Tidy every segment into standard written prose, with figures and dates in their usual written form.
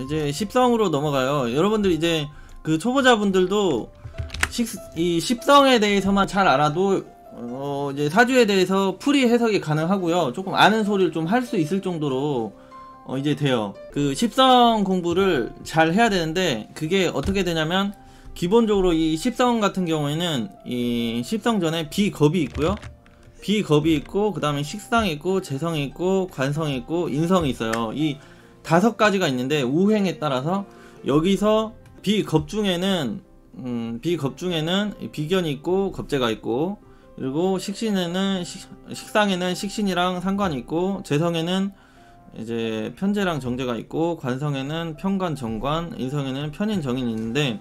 이제 십성으로 넘어가요. 여러분들 이제 그 초보자분들도 이 십성에 대해서만 잘 알아도 이제 사주에 대해서 풀이 해석이 가능하고요. 조금 아는 소리를 좀 할 수 있을 정도로 이제 돼요. 그 십성 공부를 잘 해야 되는데, 그게 어떻게 되냐면 기본적으로 이 십성 같은 경우에는 이 십성 전에 비겁이 있고요. 비겁이 있고, 그 다음에 식상이 있고, 재성이 있고, 관성이 있고, 인성이 있어요. 이 5가지가 있는데 우행에 따라서 여기서 비겁 중에는 비견이 있고 겁재가 있고, 그리고 식신에는 식상에는 식신이랑 상관이 있고, 재성에는 이제 편재랑 정재가 있고, 관성에는 편관 정관, 인성에는 편인 정인이 있는데,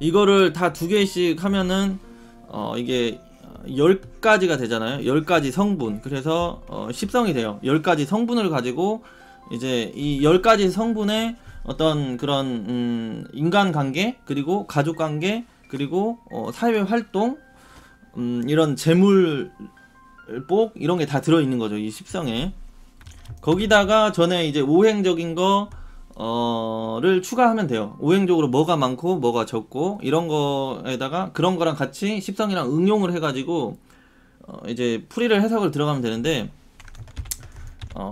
이거를 다 2개씩 하면은 이게 10가지가 되잖아요. 10가지 성분. 그래서 십성이 돼요. 10가지 성분을 가지고 이제 이 10가지 성분의 어떤 그런 인간관계, 그리고 가족관계, 그리고 사회활동, 이런 재물복, 이런 게 다 들어있는 거죠, 이 십성에. 거기다가 전에 이제 오행적인 거를 추가하면 돼요. 오행적으로 뭐가 많고 뭐가 적고 이런 거에다가 그런 거랑 같이 십성이랑 응용을 해가지고 이제 풀이를 해석을 들어가면 되는데,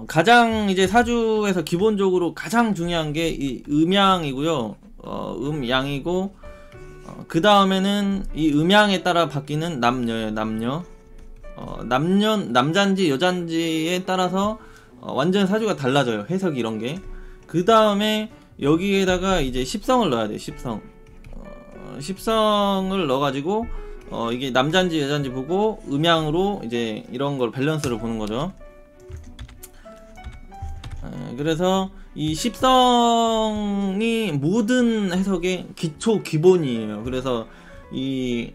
가장 이제 사주에서 기본적으로 가장 중요한 게 이 음양이고요. 음양이고, 그 다음에는 이 음양에 따라 바뀌는 남녀예요. 남잔지 여잔지에 따라서 완전 사주가 달라져요. 해석이 이런 게. 그 다음에 여기에다가 이제 십성을 넣어야 돼요. 십성을 넣어가지고 이게 남잔지 여잔지 보고 음양으로 이제 이런 걸 밸런스를 보는 거죠. 그래서 이 십성이 모든 해석의 기본이에요. 그래서 이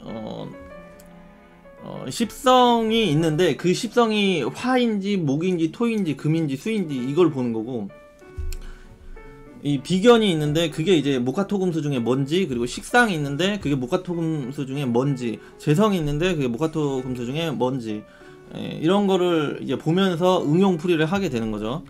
십성이 있는데, 그 십성이 화인지 목인지 토인지 금인지 수인지 이걸 보는 거고, 이 비견이 있는데 그게 이제 목화토금수 중에 뭔지, 그리고 식상이 있는데 그게 목화토금수 중에 뭔지, 재성이 있는데 그게 목화토금수 중에 뭔지, 이런 거를 이제 보면서 응용풀이를 하게 되는 거죠.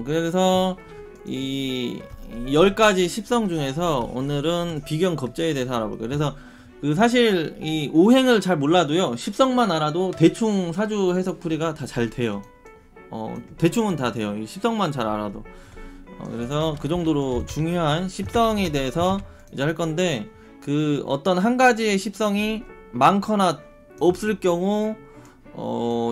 그래서 이 10가지 십성 중에서 오늘은 비견 겁재에 대해서 알아볼게요. 그래서 그 사실 이 오행을 잘 몰라도요, 십성만 알아도 대충 사주 해석 풀이가 다 잘 돼요. 대충은 다 돼요. 이 십성만 잘 알아도. 그래서 그 정도로 중요한 십성에 대해서 이제 할 건데, 그 어떤 한 가지의 십성이 많거나 없을 경우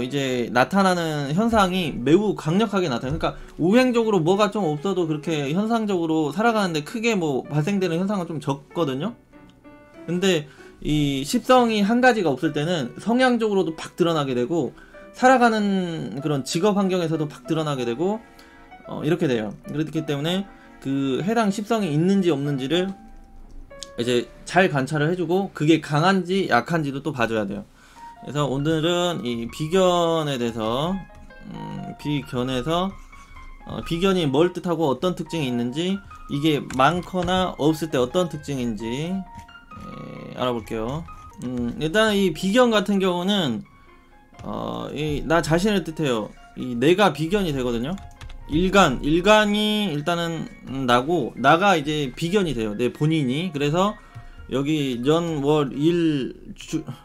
이제 나타나는 현상이 매우 강력하게 나타나요. 그러니까 오행적으로 뭐가 좀 없어도 그렇게 현상적으로 살아가는데 크게 뭐 발생되는 현상은 좀 적거든요. 근데 이 십성이 한 가지가 없을 때는 성향적으로도 팍 드러나게 되고, 살아가는 그런 직업 환경에서도 팍 드러나게 되고, 이렇게 돼요. 그렇기 때문에 그 해당 십성이 있는지 없는지를 이제 잘 관찰을 해주고, 그게 강한지 약한지도 또 봐줘야 돼요. 그래서 오늘은 이 비견에 대해서 비견에서 비견이 뭘 뜻하고 어떤 특징이 있는지, 이게 많거나 없을 때 어떤 특징인지 알아볼게요. 일단 이 비견 같은 경우는 나 자신을 뜻해요. 이 내가 비견이 되거든요. 일간이 일단은 나고, 나가 이제 비견이 돼요. 내 본인이. 그래서 여기 년, 월, 일,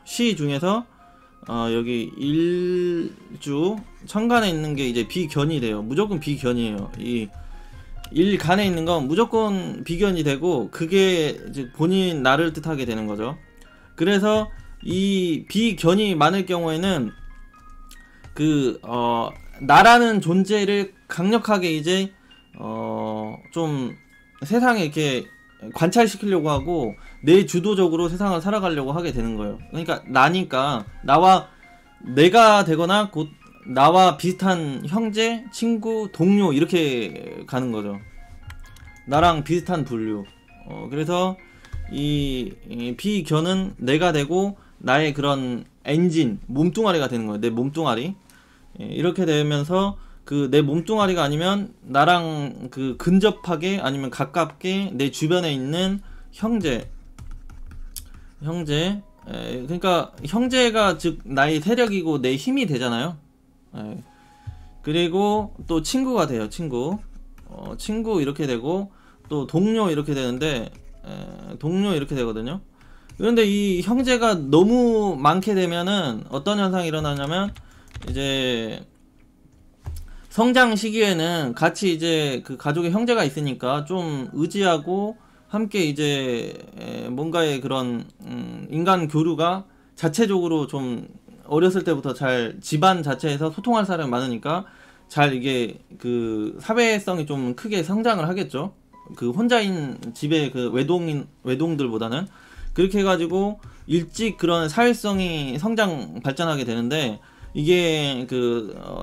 시 중에서 여기 일주 천간에 있는 게 이제 비견이 돼요. 무조건 비견이에요. 이 일간에 있는 건 무조건 비견이 되고, 그게 이제 본인 나를 뜻하게 되는 거죠. 그래서 이 비견이 많을 경우에는 그 나라는 존재를 강력하게 이제 좀 세상에 이렇게 관찰시키려고 하고, 내 주도적으로 세상을 살아가려고 하게 되는 거예요. 그러니까 나니까 나와 내가 되거나 곧 나와 비슷한 형제, 친구, 동료 이렇게 가는 거죠. 나랑 비슷한 분류. 그래서 이 비견은 내가 되고 나의 그런 엔진, 몸뚱아리가 되는 거예요. 내 몸뚱아리. 이렇게 되면서 그 내 몸뚱아리가 아니면 나랑 그 근접하게 아니면 가깝게 내 주변에 있는 형제, 그러니까 형제가 즉 나의 세력이고 내 힘이 되잖아요. 그리고 또 친구가 돼요. 친구 이렇게 되고, 또 동료 이렇게 되는데, 동료 이렇게 되거든요. 그런데 이 형제가 너무 많게 되면은 어떤 현상이 일어나냐면, 이제 성장 시기에는 같이 이제 그 가족의 형제가 있으니까 좀 의지하고 함께 이제 뭔가의 그런 인간 교류가 자체적으로 좀 어렸을 때부터 잘 집안 자체에서 소통할 사람이 많으니까 잘 이게 그 사회성이 좀 크게 성장을 하겠죠. 그 혼자인 집의 그 외동들보다는 그렇게 해가지고 일찍 그런 사회성이 성장 발전하게 되는데, 이게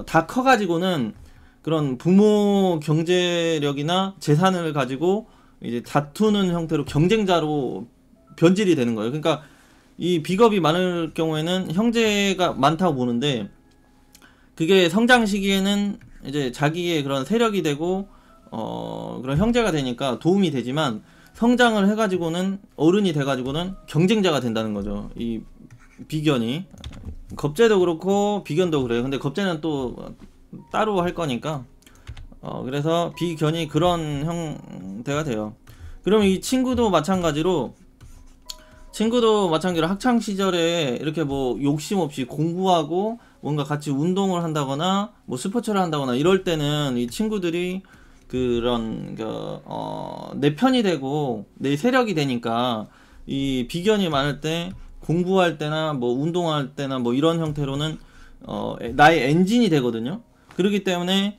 다 커가지고는 그런 부모 경제력이나 재산을 가지고 이제 다투는 형태로 경쟁자로 변질이 되는 거예요. 그러니까 이 비겁이 많을 경우에는 형제가 많다고 보는데, 그게 성장 시기에는 이제 자기의 그런 세력이 되고 그런 형제가 되니까 도움이 되지만, 성장을 해가지고는 어른이 돼가지고는 경쟁자가 된다는 거죠. 이 비견이 겁재도 그렇고 비견도 그래요. 근데 겁재는 또 따로 할 거니까 그래서 비견이 그런 형태가 돼요. 그럼 이 친구도 마찬가지로 학창 시절에 이렇게 뭐 욕심 없이 공부하고 뭔가 같이 운동을 한다거나 뭐 스포츠를 한다거나 이럴 때는 이 친구들이 그런 내 편이 되고 내 세력이 되니까, 이 비견이 많을 때 공부할 때나 뭐 운동할 때나 뭐 이런 형태로는 나의 엔진이 되거든요. 그렇기 때문에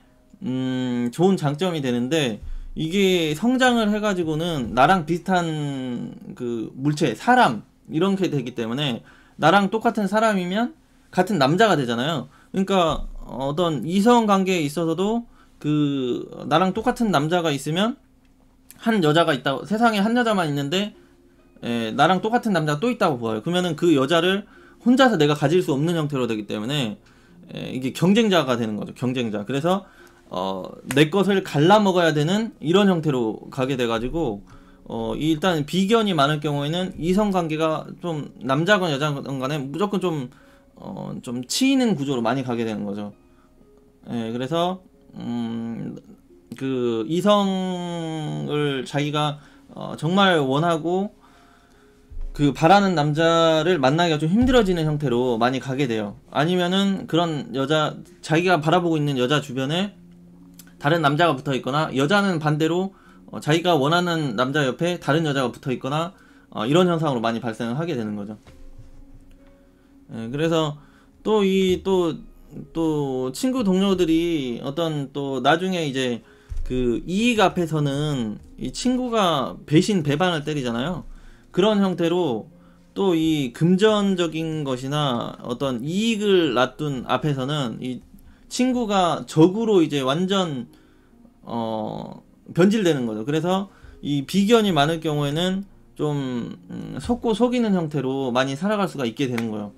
좋은 장점이 되는데, 이게 성장을 해가지고는 나랑 비슷한 그 물체, 사람 이런 게 되기 때문에 나랑 똑같은 사람이면 같은 남자가 되잖아요. 그러니까 어떤 이성 관계에 있어서도 그 나랑 똑같은 남자가 있으면, 한 여자가 있다고, 세상에 한 여자만 있는데 나랑 똑같은 남자가 또 있다고 보아요. 그러면은 그 여자를 혼자서 내가 가질 수 없는 형태로 되기 때문에 이게 경쟁자가 되는 거죠. 경쟁자. 그래서 내 것을 갈라 먹어야 되는 이런 형태로 가게 돼가지고 일단 비견이 많을 경우에는 이성관계가 좀 남자건 여자건 간에 무조건 좀 치이는 구조로 많이 가게 되는 거죠. 그래서 그 이성을 자기가 정말 원하고 그 바라는 남자를 만나기가 좀 힘들어지는 형태로 많이 가게 돼요. 아니면은 그런 여자, 자기가 바라보고 있는 여자 주변에 다른 남자가 붙어 있거나, 여자는 반대로 자기가 원하는 남자 옆에 다른 여자가 붙어 있거나 이런 현상으로 많이 발생을 하게 되는 거죠. 그래서 또 친구 동료들이 어떤 또 나중에 이제 그 이익 앞에서는 이 친구가 배반을 때리잖아요. 그런 형태로 또 이 금전적인 것이나 어떤 이익을 놔둔 앞에서는 이 친구가 적으로 이제 완전 변질되는 거죠. 그래서 이 비견이 많을 경우에는 좀 속고 속이는 형태로 많이 살아갈 수가 있게 되는 거예요.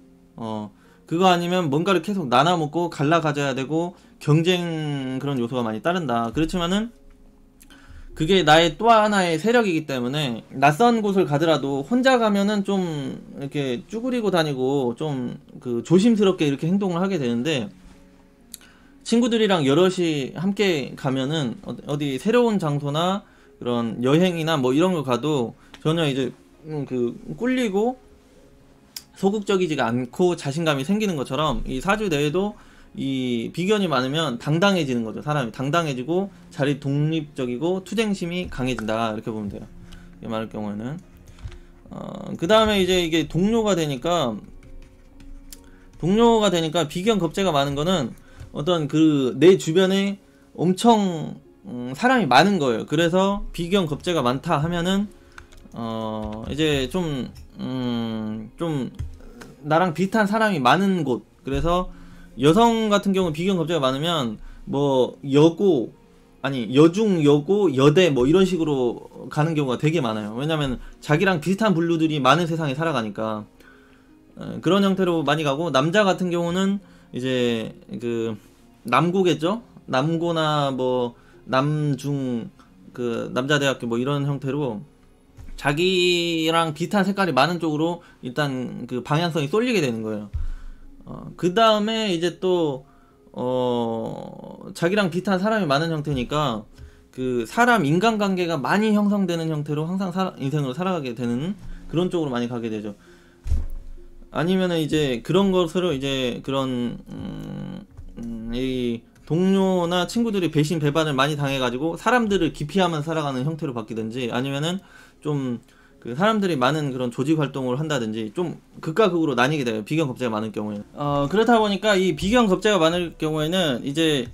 그거 아니면 뭔가를 계속 나눠먹고 갈라 가져야 되고 경쟁 그런 요소가 많이 따른다. 그렇지만은 그게 나의 또 하나의 세력이기 때문에 낯선 곳을 가더라도 혼자 가면은 좀 이렇게 쭈그리고 다니고 좀 그 조심스럽게 이렇게 행동을 하게 되는데, 친구들이랑 여럿이 함께 가면은 어디 새로운 장소나 그런 여행이나 뭐 이런 거 가도 전혀 이제 그 꿀리고 소극적이지가 않고 자신감이 생기는 것처럼, 이 사주 내에도 이 비견이 많으면 당당해지는 거죠. 사람이 당당해지고 자리 독립적이고 투쟁심이 강해진다, 이렇게 보면 돼요. 이게 많을 경우에는 그 다음에 이제 이게 동료가 되니까 비견 겁재가 많은 거는 어떤 그 내 주변에 엄청 사람이 많은 거예요. 그래서 비견 겁재가 많다 하면은 이제 좀 나랑 비슷한 사람이 많은 곳, 그래서 여성 같은 경우 비견 겁재가 많으면 뭐 여중, 여고, 여대 뭐 이런 식으로 가는 경우가 되게 많아요. 왜냐면 자기랑 비슷한 분류들이 많은 세상에 살아가니까 그런 형태로 많이 가고, 남자 같은 경우는 이제 그 남고겠죠? 남고나 뭐 남중 그 남자대학교 뭐 이런 형태로 자기랑 비슷한 색깔이 많은 쪽으로 일단 그 방향성이 쏠리게 되는 거예요. 그 다음에 이제 또 자기랑 비슷한 사람이 많은 형태니까 그 사람 인간관계가 많이 형성되는 형태로 항상 인생을 살아가게 되는 그런 쪽으로 많이 가게 되죠. 아니면은 이제 그런 것으로 이제 그런 이 동료나 친구들이 배신 배반을 많이 당해가지고 사람들을 기피하면 살아가는 형태로 바뀌든지, 아니면은 좀 그 사람들이 많은 그런 조직 활동을 한다든지, 좀 극과 극으로 나뉘게 돼요. 비견 겁재가 많을 경우에는. 그렇다 보니까 이 비견 겁재가 많을 경우에는 이제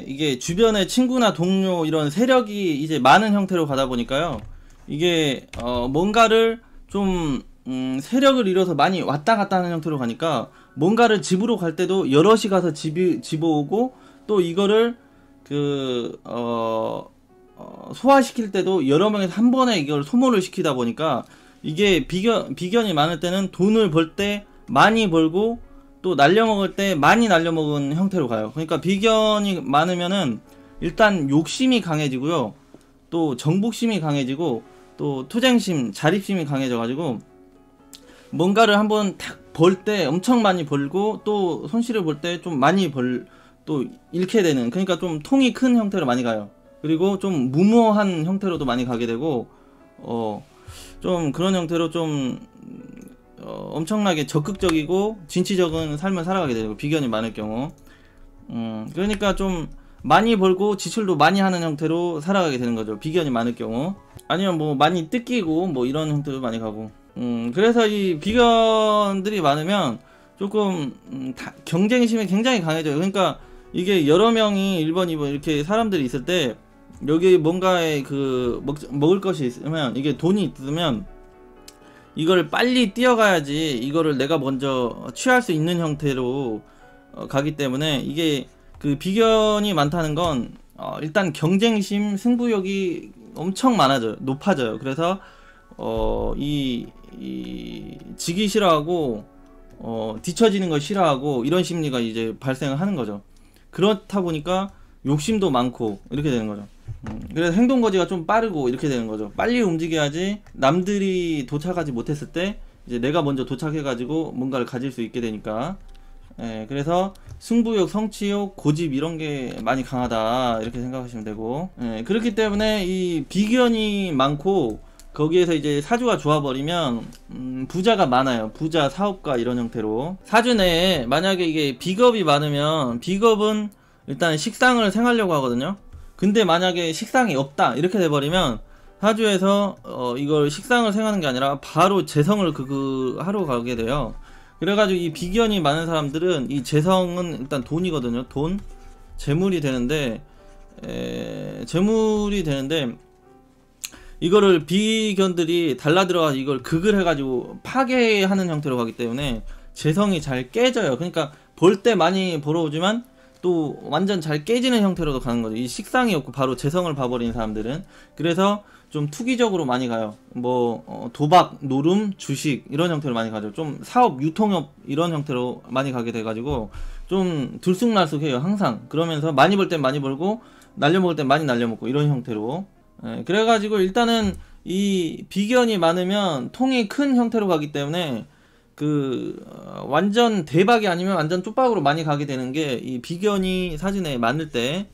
이게 주변의 친구나 동료 이런 세력이 이제 많은 형태로 가다 보니까요. 이게 뭔가를 좀 세력을 이뤄서 많이 왔다 갔다 하는 형태로 가니까 뭔가를 집으로 갈 때도 여럿이 가서 집어오고, 또 이거를 소화시킬 때도 여러 명에서 한 번에 이걸 소모를 시키다 보니까 이게 비견이 많을 때는 돈을 벌 때 많이 벌고 또 날려먹을 때 많이 날려먹은 형태로 가요. 그러니까 비견이 많으면은 일단 욕심이 강해지고요, 또 정복심이 강해지고, 또 투쟁심, 자립심이 강해져가지고 뭔가를 한번 탁 벌 때 엄청 많이 벌고, 또 손실을 볼 때 좀 많이 또 잃게 되는, 그러니까 좀 통이 큰 형태로 많이 가요. 그리고 좀 무모한 형태로도 많이 가게 되고, 좀 그런 형태로 좀 엄청나게 적극적이고 진취적인 삶을 살아가게 되고, 비견이 많을 경우. 그러니까 좀 많이 벌고 지출도 많이 하는 형태로 살아가게 되는 거죠, 비견이 많을 경우. 아니면 뭐 많이 뜯기고 뭐 이런 형태로 많이 가고. 그래서 이 비견들이 많으면 조금 경쟁심이 굉장히 강해져요. 그러니까 이게 여러 명이 1번, 2번 이렇게 사람들이 있을 때 여기 뭔가에 먹을 것이 있으면, 이게 돈이 있으면 이걸 빨리 뛰어가야지 이거를 내가 먼저 취할 수 있는 형태로 가기 때문에, 이게 그 비견이 많다는 건 일단 경쟁심, 승부욕이 엄청 높아져요. 그래서 지기 싫어하고 뒤처지는 걸 싫어하고 이런 심리가 이제 발생을 하는 거죠. 그렇다 보니까 욕심도 많고 이렇게 되는 거죠. 그래서 행동거지가 좀 빠르고 이렇게 되는 거죠. 빨리 움직여야지 남들이 도착하지 못했을 때 이제 내가 먼저 도착해가지고 뭔가를 가질 수 있게 되니까. 그래서 승부욕, 성취욕, 고집 이런 게 많이 강하다 이렇게 생각하시면 되고, 그렇기 때문에 이 비견이 많고 거기에서 이제 사주가 좋아버리면 부자가 많아요. 부자, 사업가 이런 형태로. 사주 내에 만약에 이게 비겁이 많으면, 비겁은 일단 식상을 생하려고 하거든요. 근데 만약에 식상이 없다 이렇게 돼버리면 사주에서 이걸 식상을 생하는 게 아니라 바로 재성을 하러 가게 돼요. 그래가지고 이 비견이 많은 사람들은 이 재성은 일단 돈이거든요. 돈, 재물이 되는데 이거를 비견들이 달라들어가지고 이걸 극을 해가지고 파괴하는 형태로 가기 때문에 재성이 잘 깨져요. 그러니까 벌 때 많이 벌어오지만 또 완전 잘 깨지는 형태로도 가는 거죠. 이 식상이 없고 바로 재성을 봐버린 사람들은. 그래서 좀 투기적으로 많이 가요. 뭐 도박, 노름, 주식 이런 형태로 많이 가죠. 좀 사업, 유통업 이런 형태로 많이 가게 돼가지고 좀 들쑥날쑥해요 항상. 그러면서 많이 벌 땐 많이 벌고 날려먹을 땐 많이 날려먹고 이런 형태로. 그래가지고 일단은 이 비견이 많으면 통이 큰 형태로 가기 때문에 완전 대박이 아니면 완전 쪽박으로 많이 가게 되는 게 이 비견이 사진에 많을 때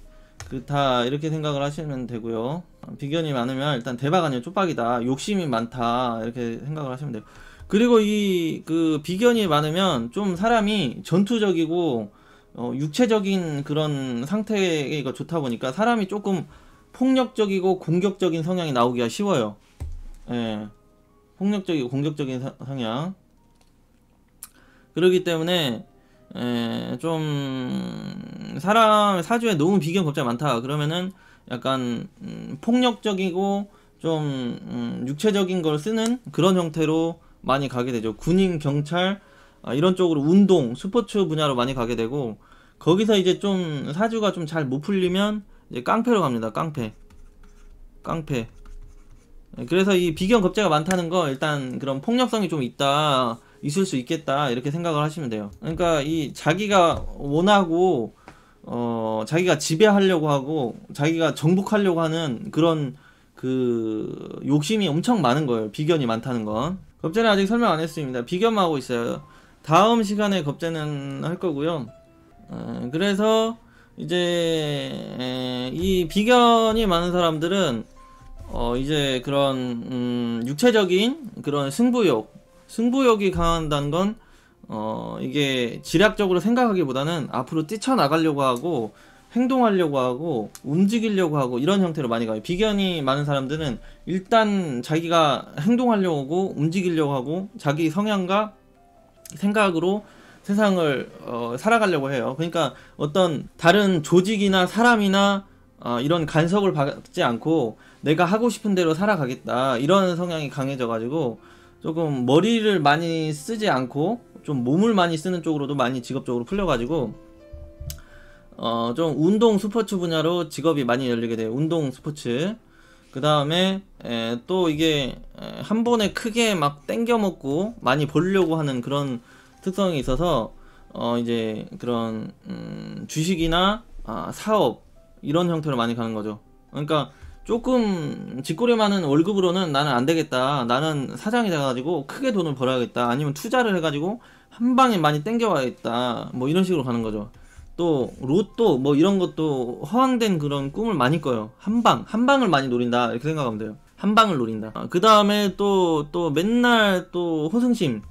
다 이렇게 생각을 하시면 되고요. 비견이 많으면 일단 대박 아니면 쪽박이다, 욕심이 많다 이렇게 생각을 하시면 돼요. 그리고 비견이 많으면 좀 사람이 전투적이고 육체적인 그런 상태가 좋다 보니까 사람이 조금 폭력적이고 공격적인 성향이 나오기가 쉬워요. 폭력적이고 공격적인 성향. 그렇기 때문에 좀 사주에 너무 비견 겁재가 많다 그러면은 약간 폭력적이고 좀 육체적인 걸 쓰는 그런 형태로 많이 가게 되죠. 군인, 경찰 이런 쪽으로, 운동, 스포츠 분야로 많이 가게 되고, 거기서 이제 좀 사주가 좀 잘 못 풀리면 이제 깡패로 갑니다. 깡패. 그래서 이 비견 겁재가 많다는 거 일단 그런 폭력성이 좀 있을 수 있겠다 이렇게 생각을 하시면 돼요. 그러니까 이 자기가 원하고 자기가 지배하려고 하고 자기가 정복하려고 하는 그런 욕심이 엄청 많은 거예요. 비견이 많다는 건. 겁재는 아직 설명 안 했습니다. 비견만 하고 있어요. 다음 시간에 겁재는 할 거고요. 그래서 이제 이 비견이 많은 사람들은 이제 그런 육체적인 그런 승부욕이 강한다는 건 이게 지략적으로 생각하기보다는 앞으로 뛰쳐나가려고 하고 행동하려고 하고 움직이려고 하고 이런 형태로 많이 가요. 비견이 많은 사람들은 일단 자기가 행동하려고 하고 움직이려고 하고 자기 성향과 생각으로 세상을 살아가려고 해요. 그러니까 어떤 다른 조직이나 사람이나 이런 간섭을 받지 않고 내가 하고 싶은 대로 살아가겠다 이런 성향이 강해져 가지고 조금 머리를 많이 쓰지 않고 좀 몸을 많이 쓰는 쪽으로도 많이 직업적으로 풀려가지고 좀 운동 스포츠 분야로 직업이 많이 열리게 돼요. 운동 스포츠. 그 다음에 또 이게 한 번에 크게 막 땡겨 먹고 많이 벌려고 하는 그런 특성이 있어서 이제 그런 주식이나 사업 이런 형태로 많이 가는 거죠. 그러니까 조금 쥐꼬리 많은 월급으로는 나는 안 되겠다. 나는 사장이 돼가지고 크게 돈을 벌어야겠다. 아니면 투자를 해가지고 한 방에 많이 땡겨와야겠다. 뭐 이런 식으로 가는 거죠. 또 로또 뭐 이런 것도 허황된 그런 꿈을 많이 꿔요. 한 방을 많이 노린다 이렇게 생각하면 돼요. 한 방을 노린다. 그 다음에 또 맨날 또 호승심,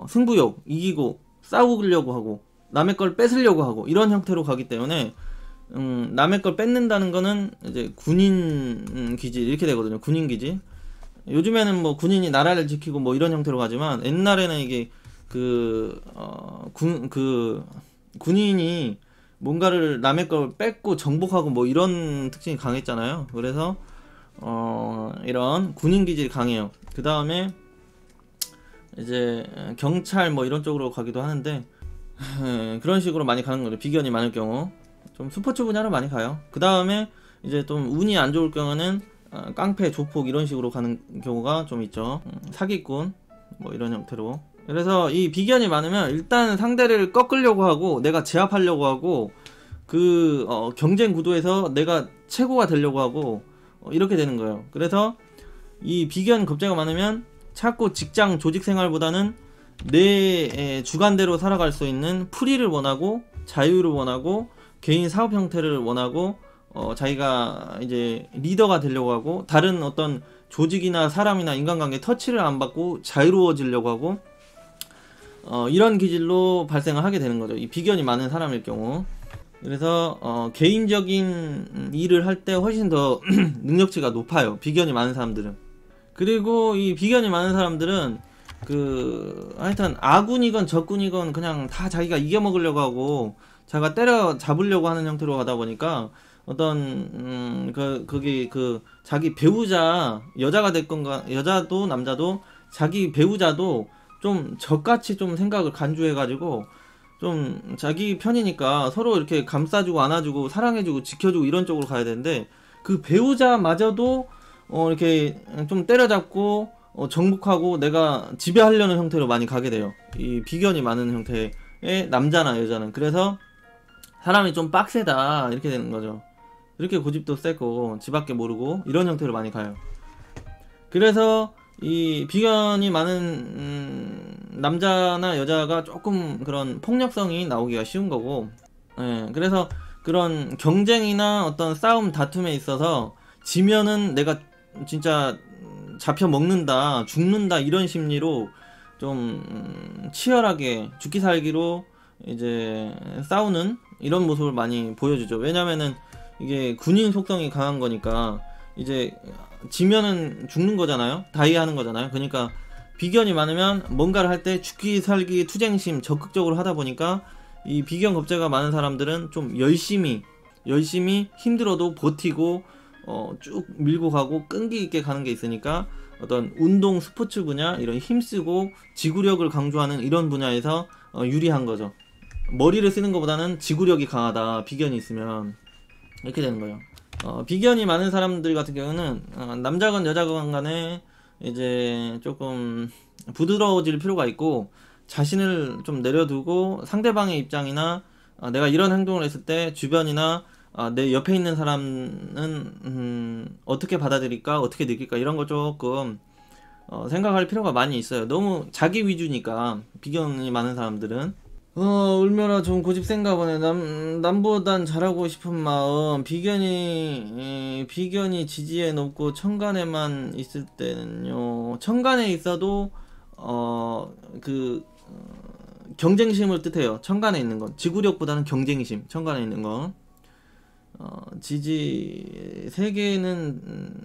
승부욕, 이기고 싸우려고 하고 남의 걸 뺏으려고 하고 이런 형태로 가기 때문에 남의 걸 뺏는다는 거는 이제 군인 기질 이렇게 되거든요. 군인 기질. 요즘에는 뭐 군인이 나라를 지키고 뭐 이런 형태로 가지만 옛날에는 이게 군인이 뭔가를 남의 걸 뺏고 정복하고 뭐 이런 특징이 강했잖아요. 그래서 이런 군인 기질이 강해요. 그 다음에 이제 경찰 뭐 이런 쪽으로 가기도 하는데 그런 식으로 많이 가는 거죠. 비견이 많을 경우 좀 스포츠 분야로 많이 가요. 그 다음에 이제 좀 운이 안 좋을 경우는 깡패, 조폭 이런 식으로 가는 경우가 좀 있죠. 사기꾼 뭐 이런 형태로. 그래서 이 비견이 많으면 일단 상대를 꺾으려고 하고 내가 제압하려고 하고 그 경쟁 구도에서 내가 최고가 되려고 하고 이렇게 되는 거예요. 그래서 이 비견 겁재가 많으면 자꾸 직장 조직 생활보다는 내 주관대로 살아갈 수 있는 프리를 원하고 자유를 원하고 개인 사업 형태를 원하고 자기가 이제 리더가 되려고 하고 다른 어떤 조직이나 사람이나 인간관계 터치를 안 받고 자유로워지려고 하고 이런 기질로 발생을 하게 되는 거죠. 이 비견이 많은 사람일 경우. 그래서 개인적인 일을 할 때 훨씬 더 능력치가 높아요. 비견이 많은 사람들은. 그리고 이 비견이 많은 사람들은 하여튼 아군이건 적군이건 그냥 다 자기가 이겨먹으려고 하고 자기가 때려 잡으려고 하는 형태로 가다 보니까 어떤 자기 배우자 여자가 됐건가 여자도 남자도 자기 배우자도 좀 적같이 좀 생각을 간주해가지고 좀 자기 편이니까 서로 이렇게 감싸주고 안아주고 사랑해주고 지켜주고 이런 쪽으로 가야 되는데 그 배우자마저도 이렇게 좀 때려잡고 정복하고 내가 지배하려는 형태로 많이 가게 돼요. 이 비견이 많은 형태의 남자나 여자는. 그래서 사람이 좀 빡세다 이렇게 되는 거죠. 이렇게 고집도 세고 지밖에 모르고 이런 형태로 많이 가요. 그래서 이 비견이 많은 남자나 여자가 조금 그런 폭력성이 나오기가 쉬운 거고, 그래서 그런 경쟁이나 어떤 싸움 다툼에 있어서 지면은 내가 진짜 잡혀 먹는다, 죽는다 이런 심리로 좀 치열하게 죽기 살기로 이제 싸우는 이런 모습을 많이 보여주죠. 왜냐면은 이게 군인 속성이 강한 거니까 이제 지면은 죽는 거잖아요. 다이하는 거잖아요. 그러니까 비견이 많으면 뭔가를 할 때 죽기 살기 투쟁심 적극적으로 하다 보니까 이 비견 겁재가 많은 사람들은 좀 열심히 힘들어도 버티고 쭉 밀고 가고 끈기 있게 가는 게 있으니까 어떤 운동 스포츠 분야 이런 힘쓰고 지구력을 강조하는 이런 분야에서 유리한 거죠. 머리를 쓰는 것보다는 지구력이 강하다. 비견이 있으면 이렇게 되는 거예요. 비견이 많은 사람들 같은 경우는 남자건 여자건 간에 이제 조금 부드러워질 필요가 있고 자신을 좀 내려두고 상대방의 입장이나 내가 이런 행동을 했을 때 주변이나 내 옆에 있는 사람은 어떻게 받아들일까 어떻게 느낄까 이런 거 조금 생각할 필요가 많이 있어요. 너무 자기 위주니까 비견이 많은 사람들은. 울며라 좀 고집센가 보네. 남보단 잘하고 싶은 마음. 비견이 지지에 높고 천간에만 있을 때는요. 천간에 있어도, 경쟁심을 뜻해요. 천간에 있는 건. 지구력보다는 경쟁심. 천간에 있는 건. 세계는,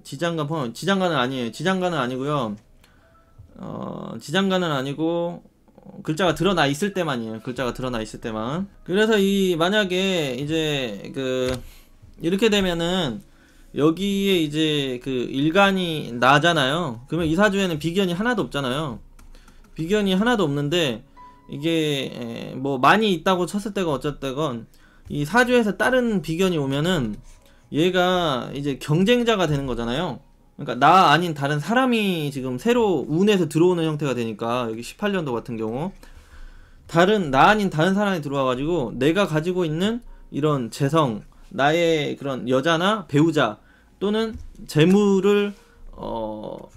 지장간은 아니에요. 지장간은 아니고요. 지장간은 아니고, 글자가 드러나 있을 때만이에요. 글자가 드러나 있을 때만. 그래서 만약에 이제 이렇게 되면은 여기에 이제 일간이 나잖아요. 그러면 이 사주에는 비견이 하나도 없잖아요. 비견이 하나도 없는데 이게 뭐 많이 있다고 쳤을 때가 어쨌든 이 사주에서 다른 비견이 오면은 얘가 이제 경쟁자가 되는 거잖아요. 그러니까 나 아닌 다른 사람이 지금 새로 운에서 들어오는 형태가 되니까, 여기 18년도 같은 경우 나 아닌 다른 사람이 들어와가지고 내가 가지고 있는 이런 재성, 나의 그런 여자나 배우자 또는 재물을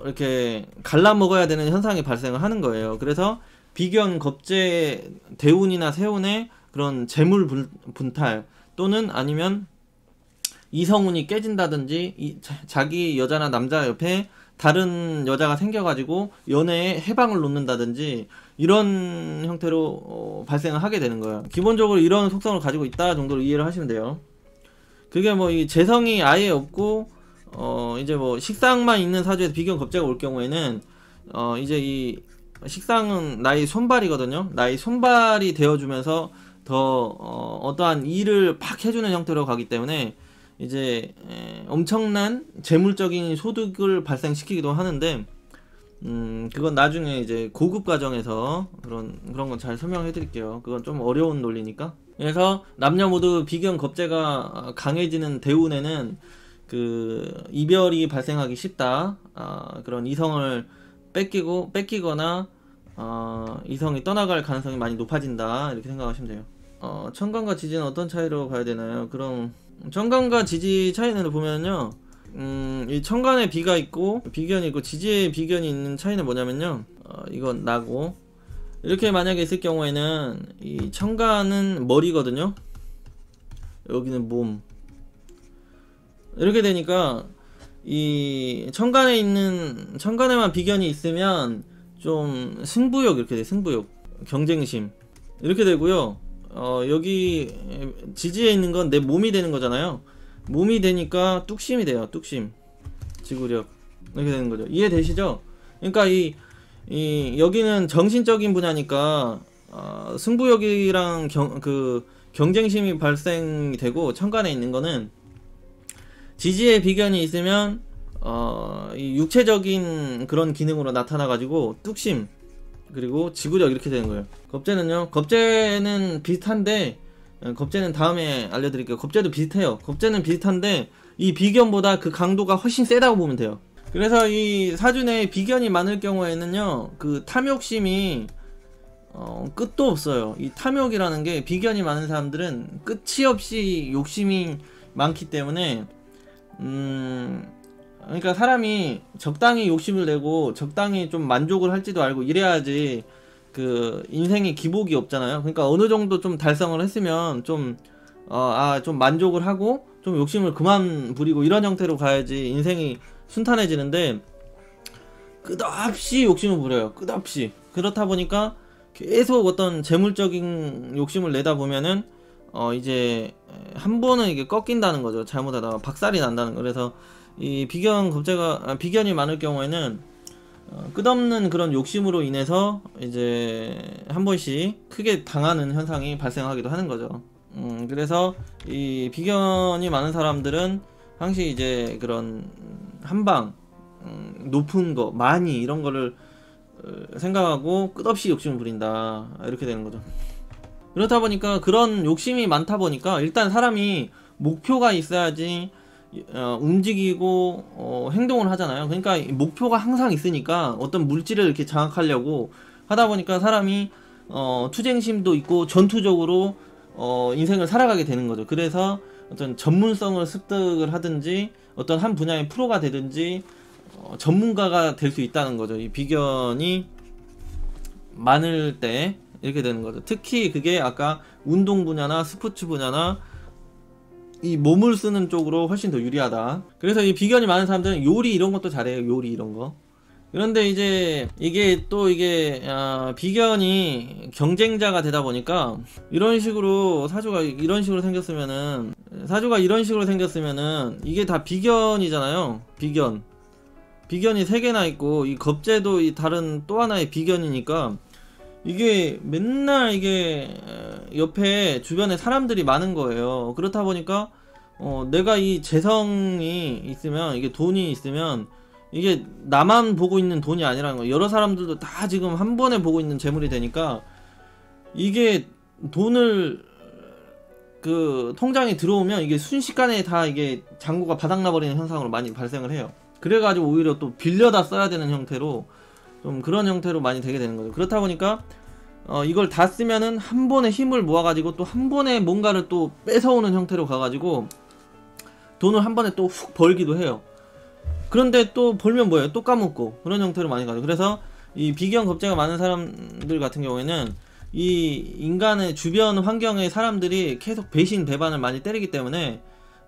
이렇게 갈라먹어야 되는 현상이 발생을 하는 거예요. 그래서 비견, 겁재, 대운이나 세운의 그런 재물 분탈 또는 아니면 이성운이 깨진다든지 자기 여자나 남자 옆에 다른 여자가 생겨가지고 연애에 해방을 놓는다든지 이런 형태로 발생을 하게 되는 거예요. 기본적으로 이런 속성을 가지고 있다 정도로 이해를 하시면 돼요. 그게 뭐 이 재성이 아예 없고 이제 뭐 식상만 있는 사주에서 비견 겁재가 올 경우에는 이제 이 식상은 나의 손발이거든요. 나의 손발이 되어주면서 더 어떠한 일을 팍 해주는 형태로 가기 때문에 이제 엄청난 재물적인 소득을 발생시키기도 하는데, 그건 나중에 이제 고급 과정에서 그런 건 잘 설명해 드릴게요. 그건 좀 어려운 논리니까. 그래서 남녀 모두 비견 겁재가 강해지는 대운에는 이별이 발생하기 쉽다. 그런 이성을 뺏기거나 이성이 떠나갈 가능성이 많이 높아진다, 이렇게 생각하시면 돼요. 천간과 지지는 어떤 차이로 가야 되나요? 그럼 천간과 지지 차이는 보면요, 이 천간에 비가 있고 비견이 있고 지지에 비견이 있는 차이는 뭐냐면요, 이건 나고, 이렇게 만약에 있을 경우에는 이 천간은 머리거든요, 여기는 몸. 이렇게 되니까 이 천간에만 비견이 있으면 좀 승부욕, 이렇게 돼. 승부욕, 경쟁심 이렇게 되고요. 여기 지지에 있는 건 내 몸이 되는 거잖아요. 몸이 되니까 뚝심이 돼요. 뚝심, 지구력, 이렇게 되는 거죠. 이해되시죠? 그러니까 여기는 정신적인 분야니까 승부욕이랑 경쟁심이 발생이 되고, 천간에 있는 거는 지지에 비견이 있으면 이 육체적인 그런 기능으로 나타나가지고 뚝심 그리고 지구력, 이렇게 되는 거예요. 겁재는요, 겁재는 비슷한데, 겁재는 다음에 알려드릴게요. 겁재도 비슷해요. 겁재는 비슷한데 이 비견보다 그 강도가 훨씬 세다고 보면 돼요. 그래서 이 사주 내에 비견이 많을 경우에는요, 탐욕심이 끝도 없어요. 이 탐욕이라는 게, 비견이 많은 사람들은 끝이 없이 욕심이 많기 때문에 그러니까 사람이 적당히 욕심을 내고 적당히 좀 만족을 할지도 알고 이래야지 인생에 기복이 없잖아요. 그러니까 어느 정도 좀 달성을 했으면 좀 만족을 하고 좀 욕심을 그만 부리고 이런 형태로 가야지 인생이 순탄해지는데, 끝없이 욕심을 부려요. 끝없이. 그렇다 보니까 계속 어떤 재물적인 욕심을 내다 보면은 이제 한 번은 이게 꺾인다는 거죠. 잘못하다가 박살이 난다는 거. 그래서 이 비견이 많을 경우에는 끝없는 그런 욕심으로 인해서 이제 한 번씩 크게 당하는 현상이 발생하기도 하는 거죠. 그래서 이 비견이 많은 사람들은 항시 이제 그런 한방 높은 거, 많이 이런 거를 생각하고 끝없이 욕심을 부린다, 이렇게 되는 거죠. 그렇다 보니까, 그런 욕심이 많다 보니까 일단 사람이 목표가 있어야지 움직이고 행동을 하잖아요. 그러니까 목표가 항상 있으니까 어떤 물질을 이렇게 장악하려고 하다 보니까 사람이 투쟁심도 있고 전투적으로 인생을 살아가게 되는 거죠. 그래서 어떤 전문성을 습득을 하든지 어떤 한 분야의 프로가 되든지 전문가가 될 수 있다는 거죠. 이 비견이 많을 때 이렇게 되는 거죠. 특히 그게 아까 운동 분야나 스포츠 분야나 이 몸을 쓰는 쪽으로 훨씬 더 유리하다. 그래서 이 비견이 많은 사람들은 요리 이런 것도 잘해요. 요리 이런 거. 그런데 이제 이게 또 이게 비견이 경쟁자가 되다 보니까 이런 식으로 사주가 이런 식으로 생겼으면은 이게 다 비견이잖아요. 비견이 3개나 있고 이 겁재도 이 다른 또 하나의 비견이니까 이게 맨날 이게 옆에 주변에 사람들이 많은 거예요. 그렇다 보니까 내가 이 재성이 있으면, 이게 돈이 있으면 이게 나만 보고 있는 돈이 아니라는 거예요. 여러 사람들도 다 지금 한 번에 보고 있는 재물이 되니까 이게 돈을 그 통장에 들어오면 이게 순식간에 다 이게 잔고가 바닥나버리는 현상으로 많이 발생을 해요. 그래가지고 오히려 또 빌려다 써야 되는 형태로 좀 그런 형태로 많이 되게 되는 거죠. 그렇다 보니까 이걸 다 쓰면은 한 번에 힘을 모아가지고 또 한 번에 뭔가를 또 뺏어오는 형태로 가가지고 돈을 한 번에 또 훅 벌기도 해요. 그런데 또 벌면 뭐예요? 또 까먹고 그런 형태로 많이 가죠. 그래서 이 비견 겁재가 많은 사람들 같은 경우에는 이 인간의 주변 환경의 사람들이 계속 배신 배반을 많이 때리기 때문에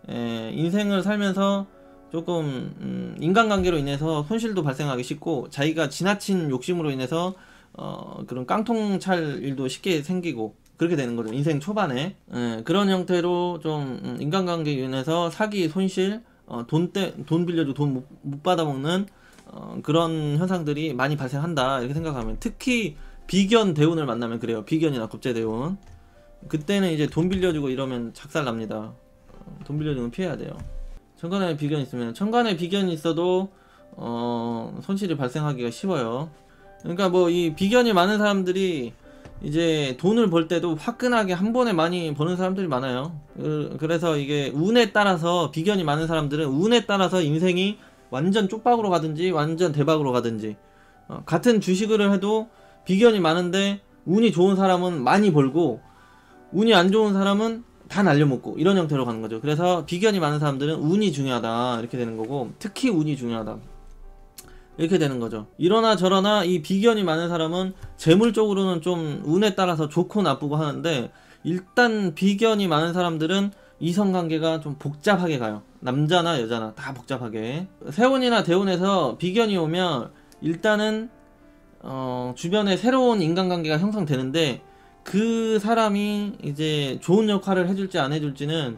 인생을 살면서 조금 인간관계로 인해서 손실도 발생하기 쉽고 자기가 지나친 욕심으로 인해서 그런 깡통 찰 일도 쉽게 생기고 그렇게 되는 거죠. 인생 초반에 그런 형태로 좀 인간관계로 인해서 사기, 손실, 돈 빌려주고 돈 못 받아먹는 그런 현상들이 많이 발생한다 이렇게 생각하면, 특히 비견 대운을 만나면 그래요. 비견이나 겁재 대운, 그때는 이제 돈 빌려주고 이러면 작살납니다. 돈 빌려주면 피해야 돼요. 천간에 비견이 있으면, 천간에 비견이 있어도 손실이 발생하기가 쉬워요. 그러니까 뭐 이 비견이 많은 사람들이 이제 돈을 벌 때도 화끈하게 한 번에 많이 버는 사람들이 많아요. 그래서 이게 운에 따라서, 비견이 많은 사람들은 운에 따라서 인생이 완전 쪽박으로 가든지 완전 대박으로 가든지, 같은 주식을 해도 비견이 많은데 운이 좋은 사람은 많이 벌고 운이 안 좋은 사람은 다 날려먹고 이런 형태로 가는 거죠. 그래서 비견이 많은 사람들은 운이 중요하다 이렇게 되는 거고, 특히 운이 중요하다 이렇게 되는 거죠. 이러나 저러나 이 비견이 많은 사람은 재물적으로는 좀 운에 따라서 좋고 나쁘고 하는데, 일단 비견이 많은 사람들은 이성관계가 좀 복잡하게 가요. 남자나 여자나 다 복잡하게. 세운이나 대운에서 비견이 오면 일단은 주변에 새로운 인간관계가 형성되는데, 그 사람이 이제 좋은 역할을 해줄지 안 해줄지는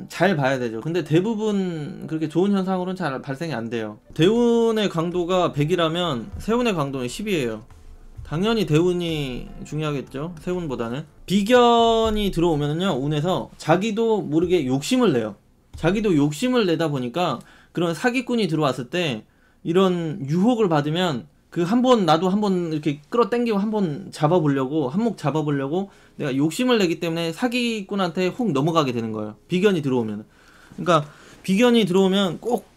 잘 봐야 되죠. 근데 대부분 그렇게 좋은 현상으로는 잘 발생이 안 돼요. 대운의 강도가 100이라면 세운의 강도는 10이에요. 당연히 대운이 중요하겠죠, 세운보다는. 비견이 들어오면은요, 운에서 자기도 모르게 욕심을 내요. 자기도 욕심을 내다 보니까 그런 사기꾼이 들어왔을 때 이런 유혹을 받으면 그 나도 한번 이렇게 끌어당기고 한번 잡아보려고, 한몫 잡아보려고 내가 욕심을 내기 때문에 사기꾼한테 훅 넘어가게 되는 거예요. 비견이 들어오면. 그러니까 비견이 들어오면 꼭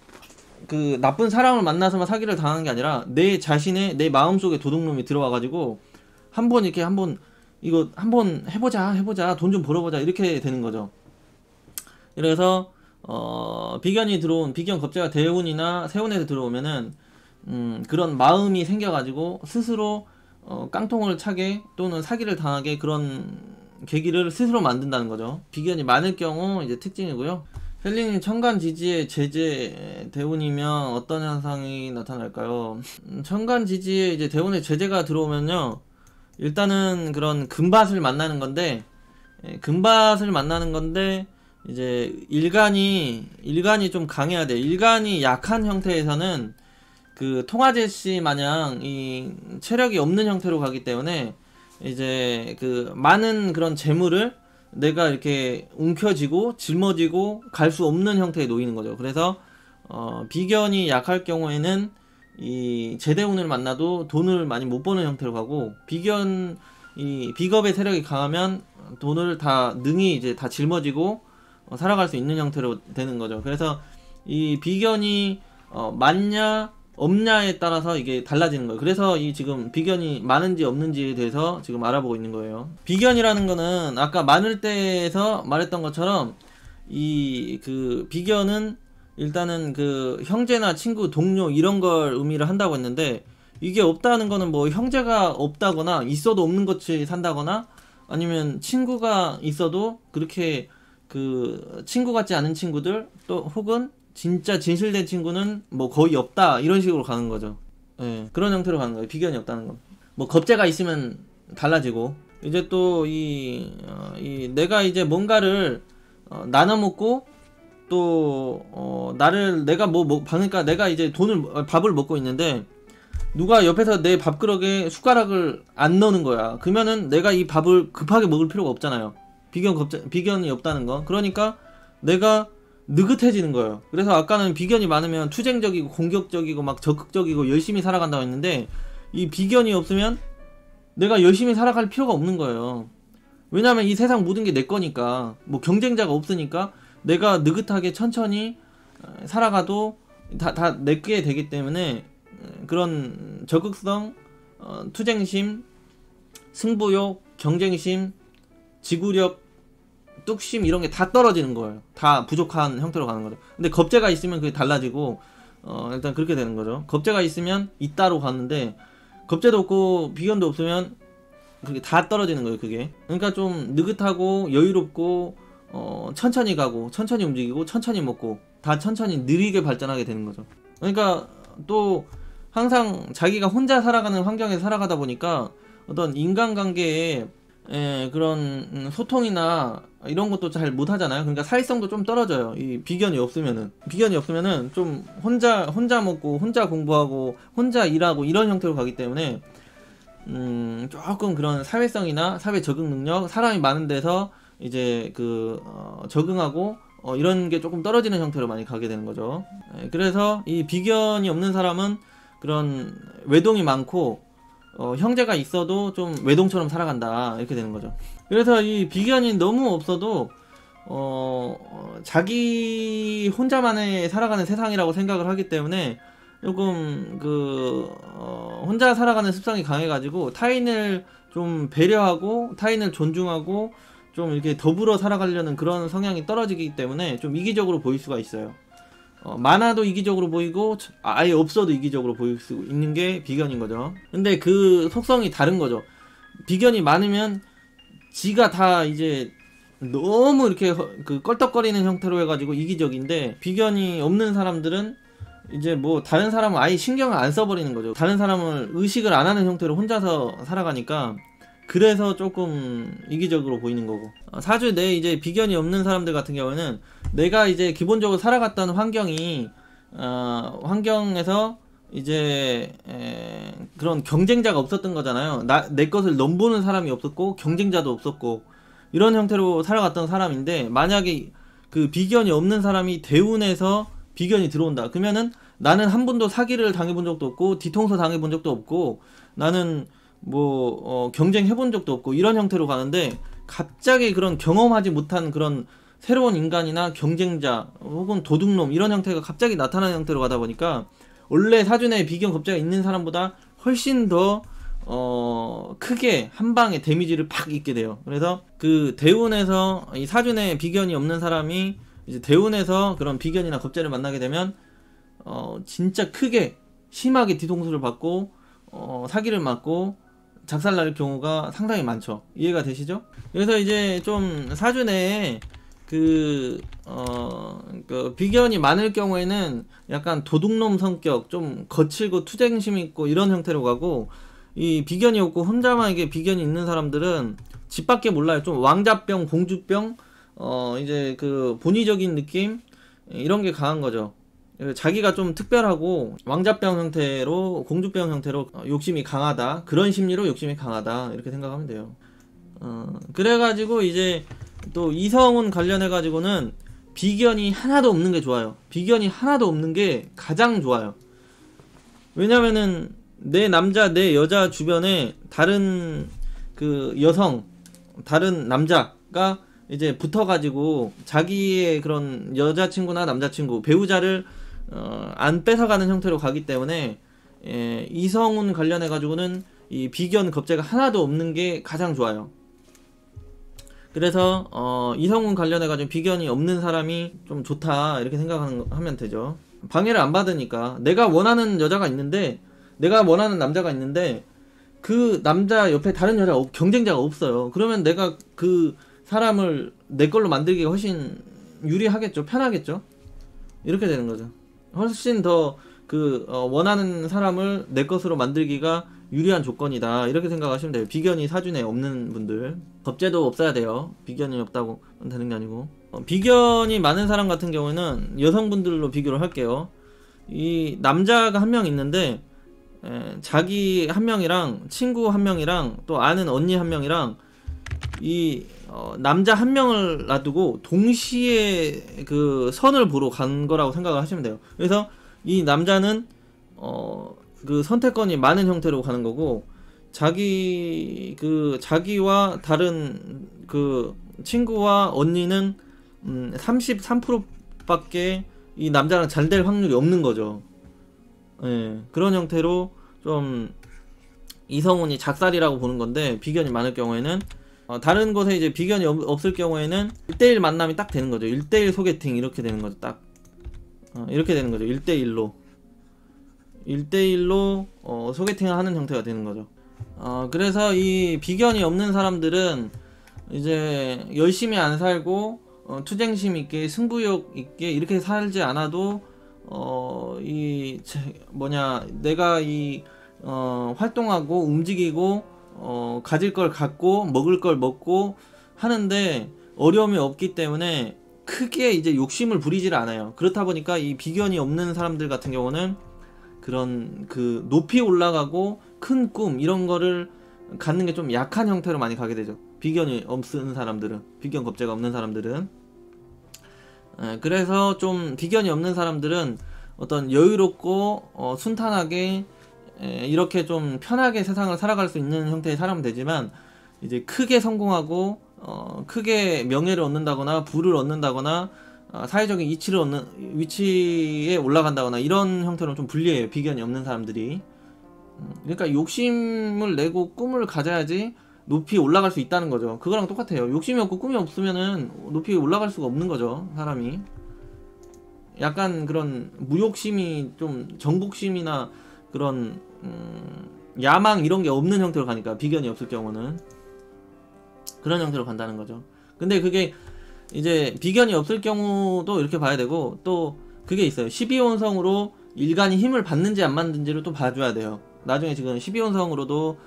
그 나쁜 사람을 만나서만 사기를 당하는 게 아니라 내 자신의, 내 마음속에 도둑놈이 들어와가지고 이거 한번 해보자, 돈 좀 벌어보자 이렇게 되는 거죠. 그래서 비견이 들어온, 비견 겁재가 대운이나 세운에 들어오면은 그런 마음이 생겨가지고 스스로 깡통을 차게 또는 사기를 당하게 그런 계기를 스스로 만든다는 거죠. 비견이 많을 경우 이제 특징이고요. 헬리님, 천간지지의 제재 대운이면 어떤 현상이 나타날까요? 천간지지에 이제 대운의 제재가 들어오면요, 일단은 그런 금밭을 만나는 건데, 이제 일간이 좀 강해야 돼요. 일간이 약한 형태에서는 그 통화제씨 마냥 이 체력이 없는 형태로 가기 때문에 이제 그 많은 그런 재물을 내가 이렇게 움켜쥐고 짊어지고 갈 수 없는 형태에 놓이는 거죠. 그래서 비견이 약할 경우에는 이 제대운을 만나도 돈을 많이 못 버는 형태로 가고, 비겁의 세력이 강하면 돈을 다 능히 이제 다 짊어지고 살아갈 수 있는 형태로 되는 거죠. 그래서 이 비견이 많냐 없냐에 따라서 이게 달라지는 거예요. 그래서 이 지금 비견이 많은지 없는지에 대해서 지금 알아보고 있는 거예요. 비견이라는 거는 아까 많을 때에서 말했던 것처럼 이 그 비견은 일단은 그 형제나 친구, 동료 이런 걸 의미를 한다고 했는데, 이게 없다는 거는 뭐 형제가 없다거나 있어도 없는 것이 산다거나 아니면 친구가 있어도 그렇게 그 친구 같지 않은 친구들 또 혹은 진짜 진실된 친구는 뭐 거의 없다 이런 식으로 가는 거죠. 예, 그런 형태로 가는 거예요. 비견이 없다는 건. 뭐 겁재가 있으면 달라지고 이제 또 이 내가 이제 뭔가를 나눠 먹고 또 나를 내가 그러니까 내가 이제 밥을 먹고 있는데 누가 옆에서 내 밥그릇에 숟가락을 안 넣는 거야. 그러면은 내가 이 밥을 급하게 먹을 필요가 없잖아요. 비견이 없다는 거. 그러니까 내가 느긋해지는 거예요. 그래서 아까는 비견이 많으면 투쟁적이고 공격적이고 막 적극적이고 열심히 살아간다고 했는데 이 비견이 없으면 내가 열심히 살아갈 필요가 없는 거예요. 왜냐면 이 세상 모든 게 내 거니까. 뭐 경쟁자가 없으니까 내가 느긋하게 천천히 살아가도 다 내게 되기 때문에 그런 적극성, 투쟁심, 승부욕, 경쟁심, 지구력, 뚝심 이런 게 다 떨어지는 거예요. 다 부족한 형태로 가는 거죠. 근데 겁재가 있으면 그게 달라지고 일단 그렇게 되는 거죠. 겁재가 있으면 있다로 가는데 겁재도 없고 비견도 없으면 그게 다 떨어지는 거예요. 그게. 그러니까 좀 느긋하고 여유롭고 천천히 가고 천천히 움직이고 천천히 먹고 다 천천히 느리게 발전하게 되는 거죠. 그러니까 또 항상 자기가 혼자 살아가는 환경에서 살아가다 보니까 어떤 인간관계에 그런 소통이나 이런 것도 잘 못하잖아요. 그러니까 사회성도 좀 떨어져요. 이 비견이 없으면은 좀 혼자 먹고 혼자 공부하고 혼자 일하고 이런 형태로 가기 때문에 조금 그런 사회성이나 사회 적응 능력, 사람이 많은 데서 이제 적응하고 이런 게 조금 떨어지는 형태로 많이 가게 되는 거죠. 그래서 이 비견이 없는 사람은 그런 외동이 많고 형제가 있어도 좀 외동처럼 살아간다 이렇게 되는 거죠. 그래서 이 비견이 너무 없어도 자기 혼자만의 살아가는 세상이라고 생각을 하기 때문에 조금 혼자 살아가는 습성이 강해가지고 타인을 좀 배려하고 타인을 존중하고 좀 이렇게 더불어 살아가려는 그런 성향이 떨어지기 때문에 좀 이기적으로 보일 수가 있어요. 많아도 이기적으로 보이고 아예 없어도 이기적으로 보일 수 있는 게 비견인 거죠. 근데 그 속성이 다른 거죠. 비견이 많으면 지가 다 이제 너무 이렇게 껄떡거리는 형태로 해가지고 이기적인데 비견이 없는 사람들은 이제 뭐 다른 사람은 아예 신경을 안 써버리는 거죠. 다른 사람을 의식을 안 하는 형태로 혼자서 살아가니까 그래서 조금 이기적으로 보이는 거고 사주 내에 이제 비견이 없는 사람들 같은 경우는 내가 이제 기본적으로 살아갔던 환경에서 이제 그런 경쟁자가 없었던 거잖아요. 내 것을 넘보는 사람이 없었고 경쟁자도 없었고 이런 형태로 살아갔던 사람인데 만약에 그 비견이 없는 사람이 대운에서 비견이 들어온다. 그러면은 나는 한 번도 사기를 당해본 적도 없고 뒤통수 당해본 적도 없고 나는 경쟁해본 적도 없고 이런 형태로 가는데 갑자기 그런 경험하지 못한 그런 새로운 인간이나 경쟁자 혹은 도둑놈 이런 형태가 갑자기 나타나는 형태로 가다 보니까 원래 사주내에 비견 겁재가 있는 사람보다 훨씬 더 크게 한 방에 데미지를 팍 입게 돼요. 그래서 그 대운에서 이 사주내에 비견이 없는 사람이 이제 대운에서 그런 비견이나 겁재를 만나게 되면 진짜 크게 심하게 뒤통수를 받고 사기를 맞고 작살날 경우가 상당히 많죠. 이해가 되시죠? 그래서 이제 좀 사주 내에 비견이 많을 경우에는 약간 도둑놈 성격, 좀 거칠고 투쟁심 있고 이런 형태로 가고 이 비견이 없고 혼자만에게 비견이 있는 사람들은 집 밖에 몰라요. 좀 왕자병, 공주병, 이제 본의적인 느낌 이런 게 강한 거죠. 자기가 좀 특별하고 왕자병 형태로 공주병 형태로 욕심이 강하다 그런 심리로 욕심이 강하다 이렇게 생각하면 돼요. 그래가지고 이제 또 이성운 관련해가지고는 비견이 하나도 없는 게 좋아요. 비견이 하나도 없는 게 가장 좋아요. 왜냐면은 내 남자 내 여자 주변에 다른 여성 다른 남자가 이제 붙어가지고 자기의 그런 여자친구나 남자친구 배우자를 안 뺏어가는 형태로 가기 때문에 이성운 관련해가지고는 이 비견 겁재가 하나도 없는 게 가장 좋아요. 그래서 이성운 관련해가지고 비견이 없는 사람이 좀 좋다 이렇게 생각하면 되죠. 방해를 안 받으니까 내가 원하는 여자가 있는데 내가 원하는 남자가 있는데 그 남자 옆에 다른 여자 경쟁자가 없어요. 그러면 내가 그 사람을 내 걸로 만들기가 훨씬 유리하겠죠. 편하겠죠. 이렇게 되는 거죠. 훨씬 더 원하는 사람을 내 것으로 만들기가 유리한 조건이다. 이렇게 생각하시면 돼요. 비견이 사주에 없는 분들. 겁재도 없어야 돼요. 비견이 없다고 되는 게 아니고. 비견이 많은 사람 같은 경우에는 여성분들로 비교를 할게요. 이 남자가 한 명 있는데 자기 한 명이랑 친구 한 명이랑 또 아는 언니 한 명이랑 이 남자 한 명을 놔두고 동시에 그 선을 보러 간 거라고 생각을 하시면 돼요. 그래서 이 남자는 그 선택권이 많은 형태로 가는 거고, 자기와 다른 그 친구와 언니는 33%밖에 이 남자랑 잘 될 확률이 없는 거죠. 예, 그런 형태로 좀 이성운이 작살이라고 보는 건데, 비견이 많을 경우에는 다른 곳에 이제 비견이 없을 경우에는 1대1 만남이 딱 되는 거죠. 1대1 소개팅 이렇게 되는 거죠. 딱 이렇게 되는 거죠. 1대1로 소개팅을 하는 형태가 되는 거죠. 그래서 이 비견이 없는 사람들은 이제 열심히 안 살고 투쟁심 있게 승부욕 있게 이렇게 살지 않아도 내가 활동하고 움직이고 가질 걸 갖고 먹을 걸 먹고 하는데 어려움이 없기 때문에 크게 이제 욕심을 부리지를 않아요. 그렇다 보니까 이 비견이 없는 사람들 같은 경우는 그런 높이 올라가고 큰 꿈 이런 거를 갖는 게 좀 약한 형태로 많이 가게 되죠. 비견이 없는 사람들은, 비견 겁재가 없는 사람들은. 그래서 좀 비견이 없는 사람들은 어떤 여유롭고 순탄하게 이렇게 좀 편하게 세상을 살아갈 수 있는 형태의 사람은 되지만, 이제 크게 성공하고 크게 명예를 얻는다거나 부를 얻는다거나 사회적인 위치에 올라간다거나 이런 형태로는 좀 불리해요. 비견이 없는 사람들이. 그러니까 욕심을 내고 꿈을 가져야지 높이 올라갈 수 있다는 거죠. 그거랑 똑같아요. 욕심이 없고 꿈이 없으면은 높이 올라갈 수가 없는 거죠, 사람이. 약간 그런 무욕심이 좀 정복심이나 그런 야망 이런 게 없는 형태로 가니까, 비견이 없을 경우는 그런 형태로 간다는 거죠. 근데 그게 이제 비견이 없을 경우도 이렇게 봐야 되고, 또 그게 있어요. 12혼성으로 일간이 힘을 받는지 안 받는지를 또 봐줘야 돼요. 나중에 지금 12혼성으로도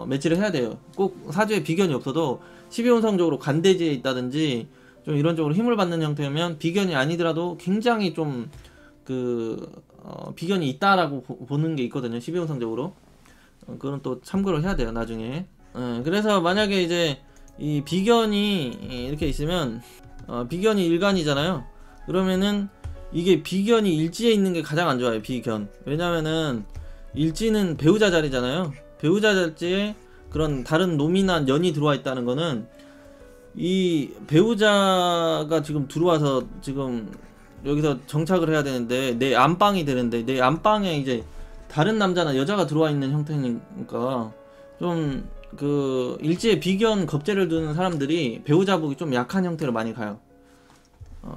매치를 해야 돼요. 꼭 사주에 비견이 없어도 12혼성적으로 관대지에 있다든지 좀 이런 쪽으로 힘을 받는 형태면, 비견이 아니더라도 굉장히 좀 비견이 있다라고 보는 게 있거든요. 12혼성적으로. 그건 또 참고를 해야 돼요, 나중에. 그래서 만약에 이제 이 비견이 이렇게 있으면, 비견이 일간이잖아요. 그러면은 이게 비견이 일지에 있는 게 가장 안 좋아요, 비견. 왜냐면은 일지는 배우자 자리잖아요. 배우자 자리에 그런 다른 노미나 년이 들어와 있다는 거는, 이 배우자가 지금 들어와서 지금 여기서 정착을 해야 되는데, 내 안방이 되는데, 내 안방에 이제 다른 남자나 여자가 들어와 있는 형태니까, 좀 일지에 비견 겁재를 두는 사람들이 배우자복이 좀 약한 형태로 많이 가요.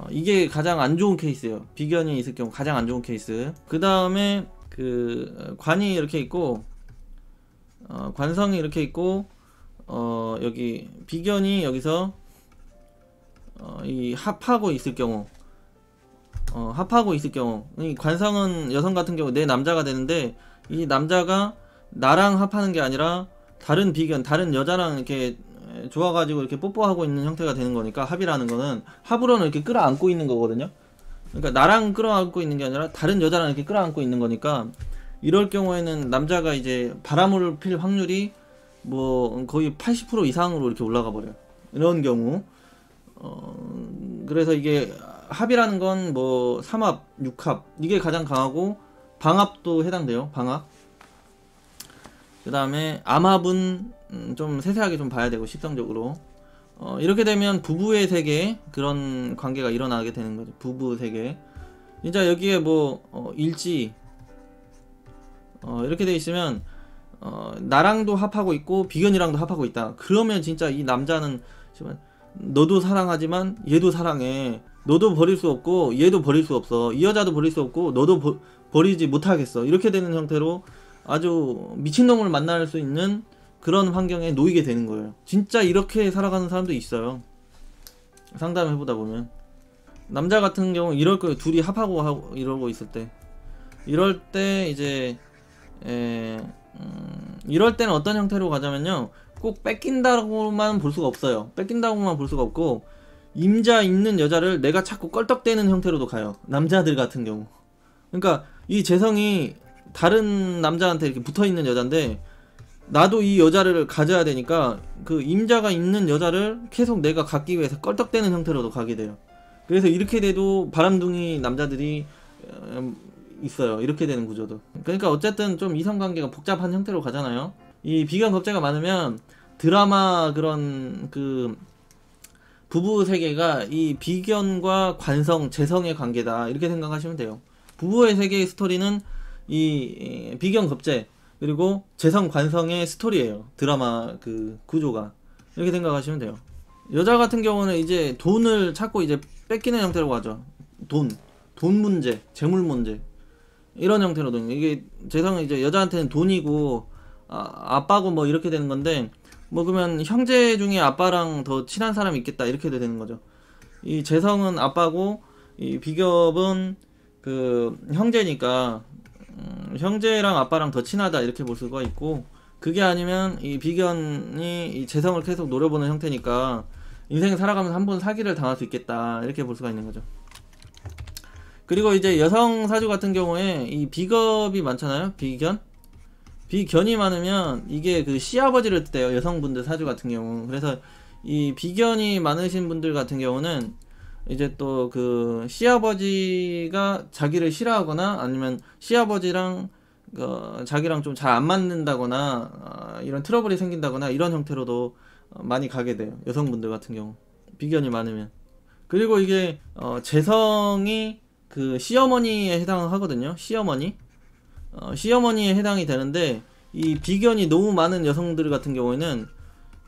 이게 가장 안 좋은 케이스예요. 비견이 있을 경우 가장 안 좋은 케이스. 그 다음에 관이 이렇게 있고, 관성이 이렇게 있고, 여기 비견이 여기서 이 합하고 있을 경우, 이 관성은 여성 같은 경우 내 남자가 되는데, 이 남자가 나랑 합하는 게 아니라 다른 비견, 다른 여자랑 이렇게 좋아가지고 이렇게 뽀뽀하고 있는 형태가 되는 거니까, 합이라는 거는 합으로는 이렇게 끌어안고 있는 거거든요. 그러니까 나랑 끌어안고 있는 게 아니라 다른 여자랑 이렇게 끌어안고 있는 거니까, 이럴 경우에는 남자가 이제 바람을 필 확률이 뭐 거의 80% 이상으로 이렇게 올라가 버려요. 이런 경우. 그래서 이게 합이라는 건 뭐 3합, 6합 이게 가장 강하고, 방합도 해당돼요. 방합. 그 다음에 암합은 좀 세세하게 좀 봐야 되고, 식성적으로. 이렇게 되면 부부의 세계, 그런 관계가 일어나게 되는 거죠. 부부 세계. 진짜 여기에 뭐 일지 이렇게 돼 있으면 나랑도 합하고 있고 비견이랑도 합하고 있다. 그러면 진짜 이 남자는 너도 사랑하지만 얘도 사랑해. 너도 버릴 수 없고 얘도 버릴 수 없어. 이 여자도 버릴 수 없고 너도 버리지 못하겠어. 이렇게 되는 형태로 아주 미친놈을 만날 수 있는 그런 환경에 놓이게 되는 거예요. 진짜 이렇게 살아가는 사람도 있어요. 상담해보다 보면. 남자 같은 경우 이럴 거예요. 둘이 합하고 이러고 있을 때. 이럴 때 이제 이럴 때는 어떤 형태로 가자면요, 꼭 뺏긴다고만 볼 수가 없어요. 뺏긴다고만 볼 수가 없고, 임자 있는 여자를 내가 자꾸 껄떡대는 형태로도 가요. 남자들 같은 경우. 그러니까 이 재성이 다른 남자한테 이렇게 붙어있는 여잔데, 나도 이 여자를 가져야 되니까 그 임자가 있는 여자를 계속 내가 갖기 위해서 껄떡대는 형태로도 가게 돼요. 그래서 이렇게 돼도 바람둥이 남자들이 있어요. 이렇게 되는 구조도. 그러니까 어쨌든 좀 이성관계가 복잡한 형태로 가잖아요. 이 비견 겁재가 많으면 드라마 그런 그 부부 세계가 이 비견과 관성, 재성의 관계다, 이렇게 생각하시면 돼요. 부부의 세계의 스토리는 이 비견 겁재 그리고 재성 관성의 스토리예요. 드라마 그 구조가. 이렇게 생각하시면 돼요. 여자 같은 경우는 이제 돈을 찾고 이제 뺏기는 형태로 가죠. 돈 문제, 재물 문제, 이런 형태로도. 이게 재성은 이제 여자한테는 돈이고 아빠고 뭐 이렇게 되는 건데, 뭐 그러면 형제 중에 아빠랑 더 친한 사람이 있겠다, 이렇게 되는 거죠. 이 재성은 아빠고 이 비겁은 그 형제니까 형제랑 아빠랑 더 친하다, 이렇게 볼 수가 있고, 그게 아니면 이 비견이 이 재성을 계속 노려보는 형태니까 인생 살아가면서 한 번 사기를 당할 수 있겠다, 이렇게 볼 수가 있는 거죠. 그리고 이제 여성 사주 같은 경우에 이 비겁이 많잖아요. 비견이 많으면 이게 그 시아버지를 뜻해요. 여성분들 사주 같은 경우. 그래서 이 비견이 많으신 분들 같은 경우는 이제 또 그 시아버지가 자기를 싫어하거나, 아니면 시아버지랑 자기랑 좀 잘 안 맞는다거나, 이런 트러블이 생긴다거나, 이런 형태로도 많이 가게 돼요. 여성분들 같은 경우 비견이 많으면. 그리고 이게 재성이 그 시어머니에 해당하거든요. 시어머니에 해당이 되는데, 이 비견이 너무 많은 여성들 같은 경우에는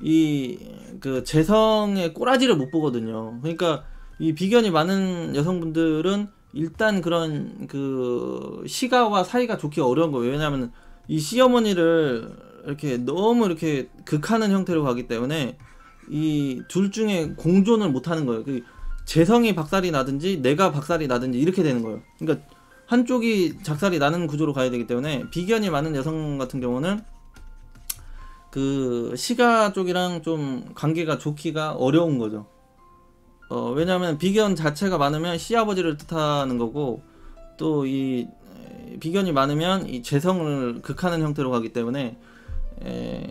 이 그 재성의 꼬라지를 못 보거든요. 그러니까 이 비견이 많은 여성분들은 일단 그런 그 시가와 사이가 좋기가 어려운 거예요. 왜냐하면 이 시어머니를 이렇게 너무 이렇게 극하는 형태로 가기 때문에 이 둘 중에 공존을 못 하는 거예요. 그 재성이 박살이 나든지 내가 박살이 나든지 이렇게 되는 거예요. 그러니까 한쪽이 작살이 나는 구조로 가야 되기 때문에, 비견이 많은 여성 같은 경우는 그 시가 쪽이랑 좀 관계가 좋기가 어려운 거죠. 왜냐하면 비견 자체가 많으면 시아버지를 뜻하는 거고, 또 이 비견이 많으면 이 재성을 극하는 형태로 가기 때문에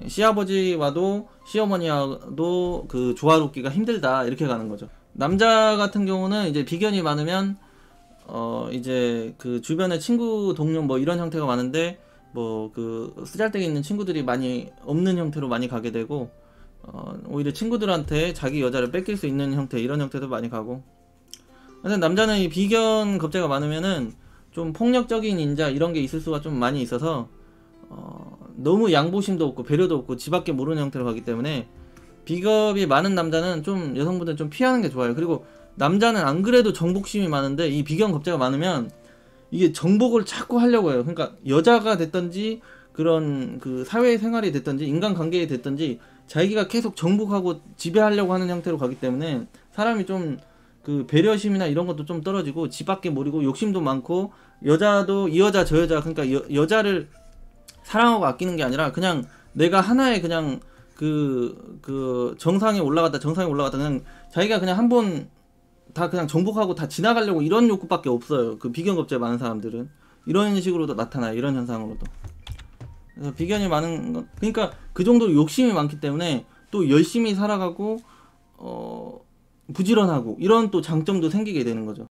시아버지와도 시어머니와도 그 조화롭기가 힘들다, 이렇게 가는 거죠. 남자 같은 경우는 이제 비견이 많으면 이제 그 주변에 친구, 동료 뭐 이런 형태가 많은데, 뭐 그 쓰잘데기 있는 친구들이 많이 없는 형태로 많이 가게 되고, 오히려 친구들한테 자기 여자를 뺏길 수 있는 형태, 이런 형태도 많이 가고. 근데 남자는 이 비견 겁재가 많으면은 좀 폭력적인 인자 이런 게 있을 수가 좀 많이 있어서 너무 양보심도 없고 배려도 없고 지밖에 모르는 형태로 가기 때문에, 비겁이 많은 남자는 좀 여성분들은 좀 피하는 게 좋아요. 그리고 남자는 안 그래도 정복심이 많은데 이 비견 겁재가 많으면 이게 정복을 자꾸 하려고 해요. 그러니까 여자가 됐든지 그런 그 사회생활이 됐든지 인간관계에 됐든지 자기가 계속 정복하고 지배하려고 하는 형태로 가기 때문에 사람이 좀 그 배려심이나 이런 것도 좀 떨어지고 지밖에 모르고 욕심도 많고, 여자도 이 여자 저 여자, 그러니까 여자를 사랑하고 아끼는 게 아니라 그냥 내가 하나의 그냥 그 정상에 올라갔다 그냥 자기가 그냥 한 번 다 그냥 정복하고 다 지나가려고, 이런 욕구밖에 없어요. 그 비견 겁재 많은 사람들은 이런 식으로도 나타나요. 이런 현상으로도. 그래서 비견이 많은 것, 그러니까 그 정도로 욕심이 많기 때문에 또 열심히 살아가고 부지런하고 이런 또 장점도 생기게 되는 거죠.